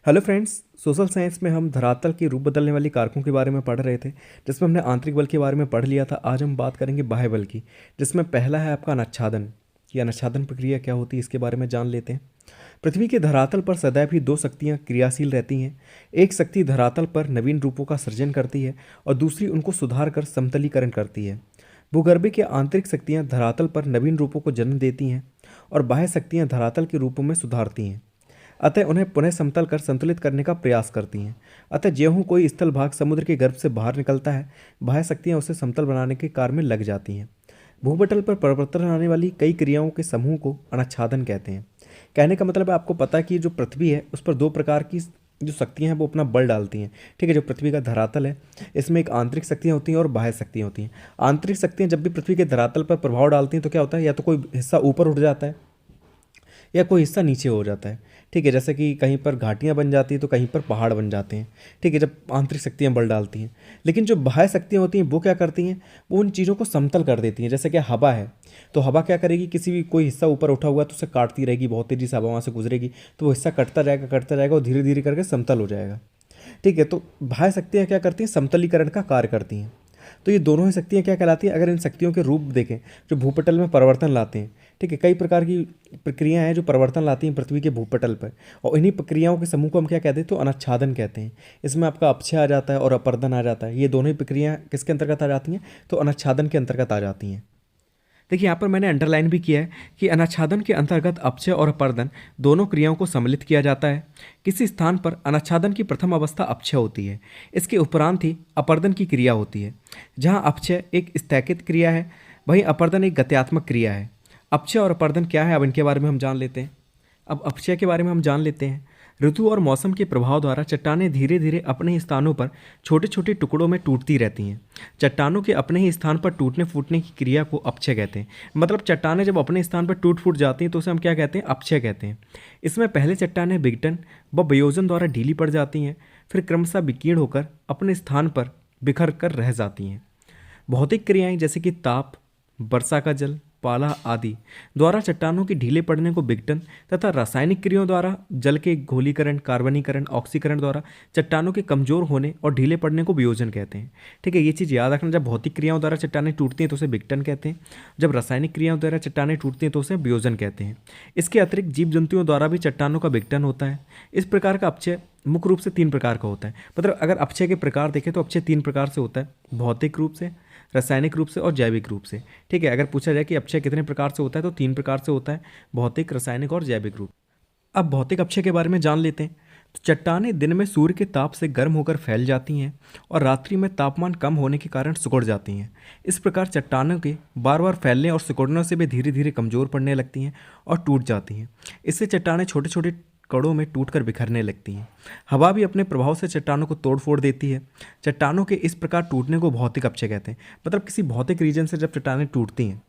Hello friends. Social science में हम धरातल के रूप बदलने वाली कारकों के बारे में पढ़ रहे थे, जिसमें हमने आंतरिक बल के बारे में पढ़ लिया था। आज हम बात करेंगे बाह्य बल की, जिसमें पहला है आपका अनच्छादन। ये अनच्छादन प्रक्रिया क्या होती है, इसके बारे में जान लेते हैं। पृथ्वी के धरातल पर सदैव ही दो शक्तियाँ क्रियाशील रहती हैं। एक शक्ति धरातल पर नवीन रूपों का सृजन करती है और दूसरी उनको सुधार कर समतलीकरण करती है। भूगर्भ की आंतरिक शक्तियाँ धरातल पर नवीन रूपों को जन्म देती हैं और बाह्य शक्तियाँ धरातल के रूपों में सुधारती हैं, अतः उन्हें पुनः समतल कर संतुलित करने का प्रयास करती हैं। अतः ज्यों कोई स्थल भाग समुद्र के गर्भ से बाहर निकलता है, बाह्य शक्तियाँ उसे समतल बनाने के कार्य में लग जाती हैं। भूपटल पर परिवर्तन आने वाली कई क्रियाओं के समूह को अनच्छादन कहते हैं। कहने का मतलब है, आपको पता है कि जो पृथ्वी है उस पर दो प्रकार की जो शक्तियां हैं वो अपना बल डालती हैं। ठीक है, जो पृथ्वी का धरातल है इसमें एक आंतरिक शक्तियां होती हैं और बाह्य शक्तियां होती हैं। आंतरिक शक्तियां जब भी पृथ्वी के धरातल पर प्रभाव डालती हैं तो क्या होता है, या तो कोई हिस्सा ऊपर उठ जाता है या कोई हिस्सा नीचे हो जाता है। ठीक है, जैसे कि कहीं पर घाटियाँ बन जाती हैं तो कहीं पर पहाड़ बन जाते हैं। ठीक है, जब आंतरिक शक्तियाँ बल डालती हैं। लेकिन जो बाह्य शक्तियाँ होती हैं वो क्या करती हैं, वो उन चीज़ों को समतल कर देती हैं। जैसे कि हवा है, तो हवा क्या करेगी, किसी भी कोई हिस्सा ऊपर उठा हुआ है तो उसे काटती रहेगी, बहुत तेज़ी से हवा वहाँ से गुजरेगी तो वो हिस्सा कटता जाएगा और धीरे धीरे करके समतल हो जाएगा। ठीक है, तो बाह्य शक्तियाँ क्या करती हैं, समतलीकरण का कार्य करती हैं। तो ये दोनों ही शक्तियाँ क्या कहलाती हैं, अगर इन शक्तियों के रूप देखें जो भूपटल में परिवर्तन लाते हैं। ठीक है, कई प्रकार की प्रक्रियाएं हैं जो परिवर्तन लाती हैं पृथ्वी के भूपटल पर, और इन्हीं प्रक्रियाओं के समूह को हम क्या कहते हैं, तो अनच्छादन कहते हैं। इसमें आपका अपक्षय आ जाता है और अपर्दन आ जाता है। ये दोनों ही प्रक्रियाएं किसके अंतर्गत आ जाती हैं, तो अनच्छादन के अंतर्गत आ जाती हैं। देखिए यहाँ पर मैंने अंडरलाइन भी किया है कि अनाच्छादन के अंतर्गत अपक्षय और अपर्दन दोनों क्रियाओं को सम्मिलित किया जाता है। किसी स्थान पर अनाच्छादन की प्रथम अवस्था अपक्षय होती है, इसके उपरांत ही अपर्दन की क्रिया होती है। जहाँ अपक्षय एक स्थैतिक क्रिया है, वहीं अपर्दन एक गत्यात्मक क्रिया है। अपक्षय और अपर्दन क्या है, अब इनके बारे में हम जान लेते हैं। अब अपक्षय के बारे में हम जान लेते हैं। ऋतु और मौसम के प्रभाव द्वारा चट्टानें धीरे धीरे अपने ही स्थानों पर छोटे छोटे टुकड़ों में टूटती रहती हैं। चट्टानों के अपने ही स्थान पर टूटने फूटने की क्रिया को अपक्षय कहते हैं। मतलब चट्टानें जब अपने स्थान पर टूट फूट जाती हैं तो उसे हम क्या कहते हैं, अपक्षय कहते हैं। इसमें पहले चट्टानें विघटन व वियोजन द्वारा ढीली पड़ जाती हैं, फिर क्रमशः विकीर्ण होकर अपने स्थान पर बिखर कर रह जाती हैं। भौतिक क्रियाएं जैसे कि ताप, वर्षा का जल, पाला आदि द्वारा चट्टानों के ढीले पड़ने को विघटन तथा रासायनिक क्रियाओं द्वारा जल के घोलीकरण, कार्बनीकरण, ऑक्सीकरण द्वारा चट्टानों के कमजोर होने और ढीले पड़ने को वियोजन कहते हैं। ठीक है, ये चीज़ याद रखना, जब भौतिक क्रियाओं द्वारा चट्टानें टूटती हैं तो उसे विघटन कहते हैं, जब रासायनिक क्रियाओं द्वारा चट्टानें टूटती हैं तो उसे वियोजन कहते हैं। इसके अतिरिक्त जीव जंतुओं द्वारा भी चट्टानों का विघटन होता है। इस प्रकार का अपक्षय मुख्य रूप से 3 प्रकार का होता है। मतलब अगर अपक्षय के प्रकार देखें तो अपक्षय 3 प्रकार से होता है, भौतिक रूप से, रासायनिक रूप से और जैविक रूप से। ठीक है, अगर पूछा जाए कि अपक्षय कितने प्रकार से होता है तो 3 प्रकार से होता है, भौतिक, रासायनिक और जैविक रूप। अब भौतिक अपक्षय के बारे में जान लेते हैं। तो चट्टानें दिन में सूर्य के ताप से गर्म होकर फैल जाती हैं और रात्रि में तापमान कम होने के कारण सिकुड़ जाती हैं। इस प्रकार चट्टानों के बार बार फैलने और सिकुड़ने से वे धीरे धीरे कमज़ोर पड़ने लगती हैं और टूट जाती हैं। इससे चट्टानें छोटे छोटे कणों में टूटकर बिखरने लगती हैं। हवा भी अपने प्रभाव से चट्टानों को तोड़ फोड़ देती है। चट्टानों के इस प्रकार टूटने को भौतिक अपक्षय कहते हैं। मतलब किसी भौतिक रीजन से जब चट्टानें टूटती हैं,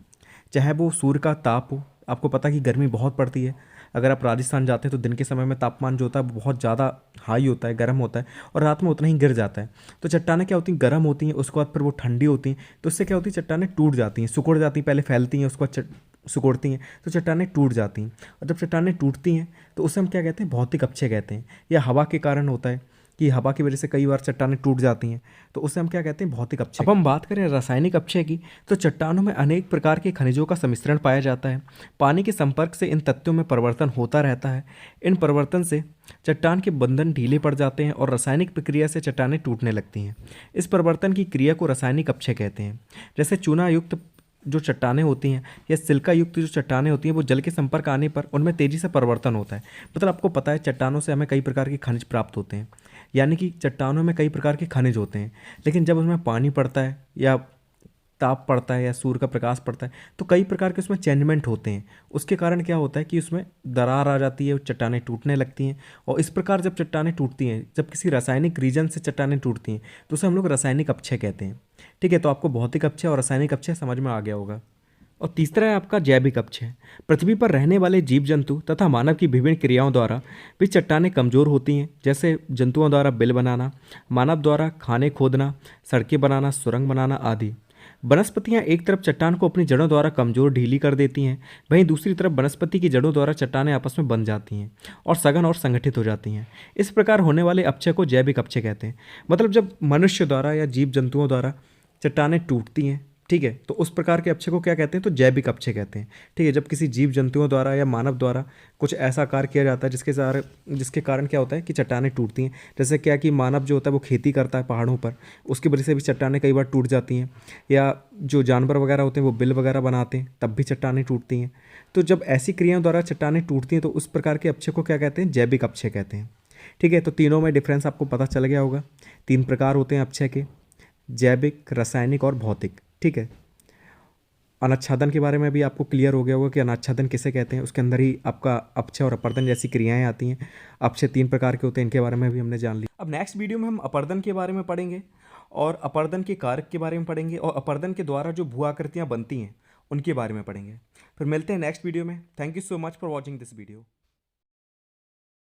चाहे वो सूर्य का ताप हो, आपको पता है कि गर्मी बहुत पड़ती है। अगर आप राजस्थान जाते हैं तो दिन के समय में तापमान जो होता है वो बहुत ज़्यादा हाई होता है, गर्म होता है, और रात में उतना ही गिर जाता है। तो चट्टानें क्या होती हैं, गर्म होती हैं, उसके बाद फिर वो ठंडी होती हैं, तो इससे क्या होती है, चट्टानें टूट जाती हैं, सिकुड़ जाती हैं। पहले फैलती हैं, उसके बाद सिकुड़ती हैं, तो चट्टानें टूट जाती हैं। और जब चट्टानें टूटती हैं तो उसे हम क्या कहते हैं, भौतिक अपक्षय कहते हैं। यह हवा के कारण होता है कि हवा की वजह से कई बार चट्टानें टूट जाती हैं, तो उसे हम क्या कहते हैं, भौतिक अपक्षय। अब हम बात करें रासायनिक अपक्षय की, तो चट्टानों में अनेक प्रकार के खनिजों का सम्मिश्रण पाया जाता है। पानी के संपर्क से इन तत्वों में परिवर्तन होता रहता है। इन परिवर्तन से चट्टान के बंधन ढीले पड़ जाते हैं और रासायनिक प्रक्रिया से चट्टानें टूटने लगती हैं। इस परिवर्तन की क्रिया को रासायनिक अपक्षय कहते हैं। जैसे चूना युक्त जो चट्टानें होती हैं या सिल्का युक्त जो चट्टानें होती हैं, वो जल के संपर्क आने पर उनमें तेज़ी से परिवर्तन होता है। मतलब आपको पता है चट्टानों से हमें कई प्रकार के खनिज प्राप्त होते हैं, यानी कि चट्टानों में कई प्रकार के खनिज होते हैं। लेकिन जब उसमें पानी पड़ता है या ताप पड़ता है या सूर्य का प्रकाश पड़ता है तो कई प्रकार के उसमें चेंजमेंट होते हैं। उसके कारण क्या होता है कि उसमें दरार आ जाती है, चट्टानें टूटने लगती हैं। और इस प्रकार जब चट्टानें टूटती हैं, जब किसी रासायनिक रीजन से चट्टानें टूटती हैं तो उसे हम लोग रासायनिक अपक्षय कहते हैं। ठीक है, तो आपको भौतिक अपक्षय और रासायनिक अपक्षय समझ में आ गया होगा। और तीसरा है आपका जैविक अपक्षय। पृथ्वी पर रहने वाले जीव जंतु तथा मानव की विभिन्न क्रियाओं द्वारा भी चट्टानें कमज़ोर होती हैं। जैसे जंतुओं द्वारा बिल बनाना, मानव द्वारा खाने खोदना, सड़कें बनाना, सुरंग बनाना आदि। वनस्पतियाँ एक तरफ चट्टान को अपनी जड़ों द्वारा कमजोर ढीली कर देती हैं, वहीं दूसरी तरफ वनस्पति की जड़ों द्वारा चट्टानें आपस में बंध जाती हैं और सघन और संगठित हो जाती हैं। इस प्रकार होने वाले अपक्षय को जैविक अपक्षय कहते हैं। मतलब जब मनुष्य द्वारा या जीव जंतुओं द्वारा चट्टानें टूटती हैं, ठीक है, तो उस प्रकार के अपक्षय को क्या कहते हैं, तो जैविक अपक्षय कहते हैं। ठीक है, जब किसी जीव जंतुओं द्वारा या मानव द्वारा कुछ ऐसा कार्य किया जाता है जिसके कारण क्या होता है कि चट्टानें टूटती हैं। जैसे क्या कि मानव जो होता है वो खेती करता है पहाड़ों पर, उसकी वजह से भी चट्टानें कई बार टूट जाती हैं। या जो जानवर वगैरह होते हैं वो बिल वगैरह बनाते हैं, तब भी चट्टानें टूटती हैं। तो जब ऐसी क्रियाओं द्वारा चट्टानें टूटती हैं तो उस प्रकार के अपक्षय को क्या कहते हैं, जैविक अपक्षय कहते हैं। ठीक है, तो तीनों में डिफरेंस आपको पता चल गया होगा। 3 प्रकार होते हैं अपक्षय के, जैविक, रासायनिक और भौतिक। ठीक है, अनाच्छादन के बारे में भी आपको क्लियर हो गया होगा कि अनाच्छादन किसे कहते हैं। उसके अंदर ही आपका अपक्षय और अपर्दन जैसी क्रियाएं आती हैं। अपक्षय 3 प्रकार के होते हैं, इनके बारे में भी हमने जान लिया। अब नेक्स्ट वीडियो में हम अपर्दन के बारे में पढ़ेंगे और अपर्दन के कारक के बारे में पढ़ेंगे और अपर्दन के द्वारा जो भू आकृतियाँ बनती हैं उनके बारे में पढ़ेंगे। फिर मिलते हैं नेक्स्ट वीडियो में। Thank you so much for watching this video.